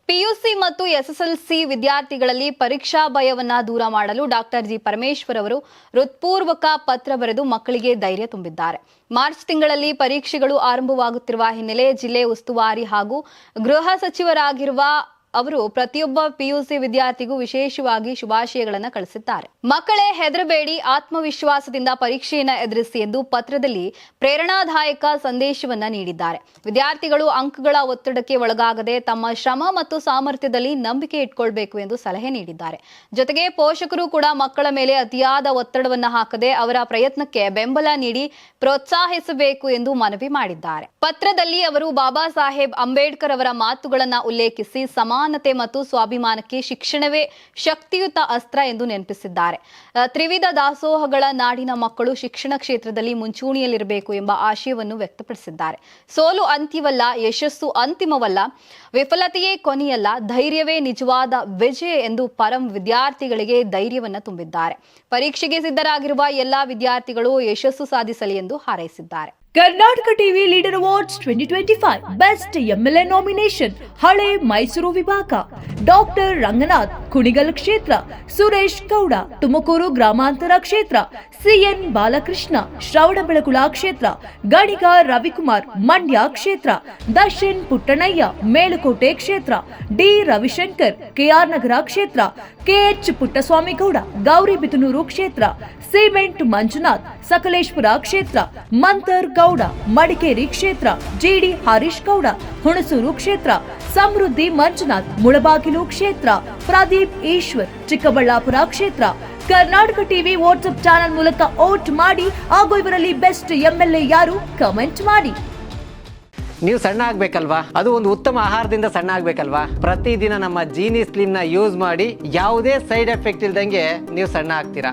PUC ಮತ್ತು SSLC ವಿದ್ಯಾರ್ಥಿಗಳಲ್ಲಿ ಪರೀಕ್ಷಾ ಭಯವನ್ನ ದೂರ ಮಾಡಲು ಡಾಕ್ಟರ್ ಜಿ ಪರಮೇಶ್ವರ್ ಅವರು ಹೃತ್ಪೂರ್ವಕ ಪತ್ರ ಬರೆದು ಮಕ್ಕಳಿಗೆ ಧೈರ್ಯ ತುಂಬಿದ್ದಾರೆ. ಮಾರ್ಚ್ ತಿಂಗಳಲ್ಲಿ ಪರೀಕ್ಷೆಗಳು ಆರಂಭವಾಗುತ್ತಿರುವ ಹಿನ್ನೆಲೆ ಜಿಲ್ಲೆ ಉಸ್ತುವಾರಿ ಹಾಗೂ ಗೃಹ ಸಚಿವರಾಗಿರುವ ಅವರು ಪ್ರತಿಯೊಬ್ಬ ಪಿಯುಸಿ ವಿದ್ಯಾರ್ಥಿಗೂ ವಿಶೇಷವಾಗಿ ಶುಭಾಶಯಗಳನ್ನು ಕಳಿಸಿದ್ದಾರೆ. ಮಕ್ಕಳೇ ಹೆದರಬೇಡಿ, ಆತ್ಮವಿಶ್ವಾಸದಿಂದ ಪರೀಕ್ಷೆಯನ್ನು ಎದುರಿಸಿ ಎಂದು ಪತ್ರದಲ್ಲಿ ಪ್ರೇರಣಾದಾಯಕ ಸಂದೇಶವನ್ನ ನೀಡಿದ್ದಾರೆ. ವಿದ್ಯಾರ್ಥಿಗಳು ಅಂಕಗಳ ಒತ್ತಡಕ್ಕೆ ಒಳಗಾಗದೆ ತಮ್ಮ ಶ್ರಮ ಮತ್ತು ಸಾಮರ್ಥ್ಯದಲ್ಲಿ ನಂಬಿಕೆ ಇಟ್ಕೊಳ್ಬೇಕು ಎಂದು ಸಲಹೆ ನೀಡಿದ್ದಾರೆ. ಜೊತೆಗೆ ಪೋಷಕರು ಕೂಡ ಮಕ್ಕಳ ಮೇಲೆ ಅತಿಯಾದ ಒತ್ತಡವನ್ನ ಹಾಕದೆ ಅವರ ಪ್ರಯತ್ನಕ್ಕೆ ಬೆಂಬಲ ನೀಡಿ ಪ್ರೋತ್ಸಾಹಿಸಬೇಕು ಎಂದು ಮನವಿ ಮಾಡಿದ್ದಾರೆ. ಪತ್ರದಲ್ಲಿ ಅವರು ಬಾಬಾ ಸಾಹೇಬ್ ಅಂಬೇಡ್ಕರ್ ಅವರ ಮಾತುಗಳನ್ನ ಉಲ್ಲೇಖಿಸಿ ಸಮಾನತೆ ಮತ್ತು ಸ್ವಾಭಿಮಾನಕ್ಕೆ ಶಿಕ್ಷಣವೇ ಶಕ್ತಿಯುತ ಅಸ್ತ್ರ ಎಂದು ನೆನಪಿಸಿದ್ದಾರೆ. ತ್ರಿವಿಧ ದಾಸೋಹಗಳ ನಾಡಿನ ಮಕ್ಕಳು ಶಿಕ್ಷಣ ಕ್ಷೇತ್ರದಲ್ಲಿ ಮುಂಚೂಣಿಯಲ್ಲಿರಬೇಕು ಎಂಬ ಆಶಯವನ್ನು ವ್ಯಕ್ತಪಡಿಸಿದ್ದಾರೆ. ಸೋಲು ಅಂತ್ಯವಲ್ಲ, ಯಶಸ್ಸು ಅಂತಿಮವಲ್ಲ, ವಿಫಲತೆಯೇ ಕೊನೆಯಲ್ಲ, ಧೈರ್ಯವೇ ನಿಜವಾದ ವಿಜಯ ಎಂದು ಪರಂ ವಿದ್ಯಾರ್ಥಿಗಳಿಗೆ ಧೈರ್ಯವನ್ನ ತುಂಬಿದ್ದಾರೆ. ಪರೀಕ್ಷೆಗೆ ಸಿದ್ಧರಾಗಿರುವ ಎಲ್ಲಾ ವಿದ್ಯಾರ್ಥಿಗಳು ಯಶಸ್ಸು ಸಾಧಿಸಲಿ ಎಂದು ಹಾರೈಸಿದ್ದಾರೆ. Karnataka TV leader awards 2025 best MLA nomination ಹಳೆ ಮೈಸೂರು ವಿಭಾಗ ಡಾಕ್ಟರ್ ರಂಗನಾಥ್ ಕುಣಿಗಲ್ ಕ್ಷೇತ್ರ, ಸುರೇಶ್ ಗೌಡ ತುಮಕೂರು ಗ್ರಾಮಾಂತರ ಕ್ಷೇತ್ರ, ಸಿಎನ್ ಬಾಲಕೃಷ್ಣ ಶ್ರವಣಬೆಳಗೊಳ ಕ್ಷೇತ್ರ, ಗಣಿಗ ರವಿಕುಮಾರ್ ಮಂಡ್ಯ ಕ್ಷೇತ್ರ, ದರ್ಶನ್ ಪುಟ್ಟಣಯ್ಯ ಮೇಲುಕೋಟೆ ಕ್ಷೇತ್ರ, ಡಿ ರವಿಶಂಕರ್ ಕೆಆರ್ ನಗರ ಕ್ಷೇತ್ರ, ಕೆಎಚ್ ಪುಟ್ಟಸ್ವಾಮಿ ಗೌಡ ಗೌರಿಬಿದನೂರು ಕ್ಷೇತ್ರ, ಸಿಮೆಂಟ್ ಮಂಜುನಾಥ್ ಸಕಲೇಶ್ಪುರ ಕ್ಷೇತ್ರ, ಮಂತರ್ ಗೌಡ ಮಡಿಕೇರಿ ಕ್ಷೇತ್ರ, ಜಿಡಿ ಹರೀಶ್ ಗೌಡ ಹುಣಸೂರು ಕ್ಷೇತ್ರ, ಸಮೃದ್ಧಿ ಮಂಜುನಾಥ್ ಮುಳಬಾಗಿಲು ಕ್ಷೇತ್ರ, ಪ್ರದೀಪ್ ಈಶ್ವರ್ ಚಿಕ್ಕಬಳ್ಳಾಪುರ ಕ್ಷೇತ್ರ. ಕರ್ನಾಟಕ ಟಿವಿ ವಾಟ್ಸ್ಆಪ್ ಚಾನೆಲ್ ಮೂಲಕ ವೋಟ್ ಮಾಡಿ ಹಾಗೂ ಇವರಲ್ಲಿ ಬೆಸ್ಟ್ ಎಂಎಲ್ಎ ಯಾರು ಕಮೆಂಟ್ ಮಾಡಿ. ನೀವು ಸಣ್ಣ ಆಗ್ಬೇಕಲ್ವಾ? ಅದು ಒಂದು ಉತ್ತಮ ಆಹಾರದಿಂದ ಸಣ್ಣ ಆಗ್ಬೇಕಲ್ವಾ? ಪ್ರತಿದಿನ ನಮ್ಮ ಜೀನಿ ಸ್ಲಿಮ್ ನ ಯೂಸ್ ಮಾಡಿ ಯಾವುದೇ ಸೈಡ್ ಎಫೆಕ್ಟ್ ಇಲ್ದಂಗೆ ನೀವು ಸಣ್ಣ ಆಗ್ತೀರಾ.